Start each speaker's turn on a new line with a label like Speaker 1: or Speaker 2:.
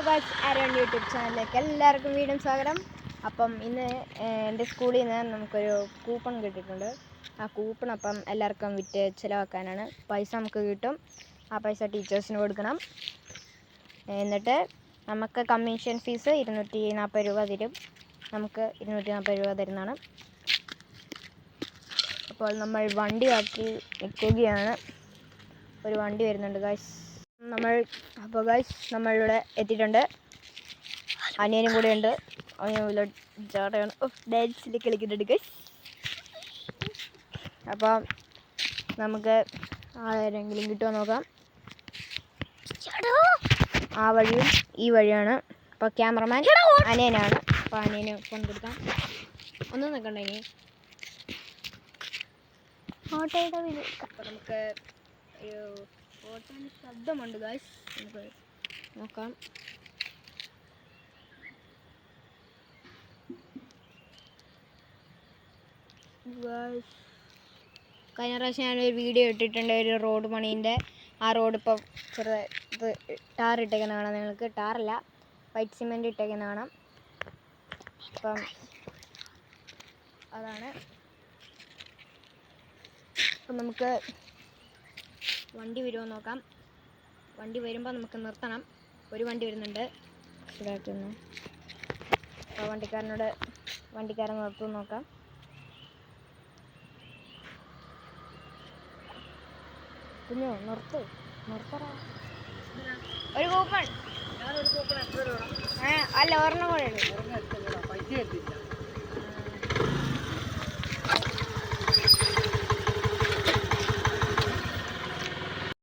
Speaker 1: Guys Aaron YouTube ചാനലിലേക്ക് എല്ലാവർക്കും വീണ്ടും സ്വാഗതം. അപ്പം ഇന്ന് എൻ്റെ സ്കൂളിൽ നിന്ന് നമുക്കൊരു കൂപ്പൺ കിട്ടിയിട്ടുണ്ട്. ആ കൂപ്പൺ അപ്പം എല്ലാവർക്കും വിറ്റ് ചിലവാക്കാനാണ്. പൈസ നമുക്ക് കിട്ടും. ആ പൈസ ടീച്ചേഴ്സിന് കൊടുക്കണം. എന്നിട്ട് നമുക്ക് കമ്മീഷൻ ഫീസ് 240 രൂപ തരും. നമുക്ക് 240 രൂപ തരുന്നതാണ്. അപ്പോൾ നമ്മൾ വണ്ടിയാക്കി നിൽക്കുകയാണ്. ഒരു വണ്ടി വരുന്നുണ്ട് ഗൈസ്. നമ്മളിവിടെ എത്തിയിട്ടുണ്ട്. അനിയനും കൂടെ ഉണ്ട്. അനിയൻ ചാട്ടയാണ് ഡാൻസിൽ കളിക്കുന്നുണ്ട് ഗൈസ്. അപ്പം നമുക്ക് ആരെങ്കിലും കിട്ടുമോ നോക്കാം. ആ വഴിയും ഈ വഴിയാണ്. അപ്പോൾ ക്യാമറമാൻ അനിയനാണ്. അപ്പോൾ അനിയന് ഫോൺ കൊടുക്കാം. ഒന്നും നിൽക്കണ്ട ഇനി ഓട്ടോയുടെ വീട്. അപ്പോൾ നമുക്ക് ഒരു ഓട്ടോയുടെ ശബ്ദമുണ്ട് ഗൈസ്. നമുക്ക് നോക്കാം. കഴിഞ്ഞ പ്രാവശ്യം ഞാനൊരു വീഡിയോ ഇട്ടിട്ടുണ്ട്, ഒരു റോഡ് പണീൻ്റെ. ആ റോഡ് ഇപ്പോൾ ഇത് ടാർ ഇട്ടേക്കുന്ന കാണാം. നിങ്ങൾക്ക് ടാറല്ല, വൈറ്റ് സിമെൻറ്റ് ഇട്ടേക്കുന്ന കാണാം. അപ്പം അതാണ്. അപ്പം നമുക്ക് വണ്ടി വരുമോ നോക്കാം. വണ്ടി വരുമ്പോൾ നമുക്ക് നിർത്തണം. ഒരു വണ്ടി വരുന്നുണ്ട് ഇവിടെയായിട്ടൊന്ന്. അപ്പോൾ വണ്ടിക്കാരൻ നിർത്തുമെന്ന് നോക്കാം. കുഞ്ഞോ നിർത്തറ. ഒരു കൂപ്പൺ അല്ല, ഒരെണ്ണം കൂടെ ഉണ്ട്.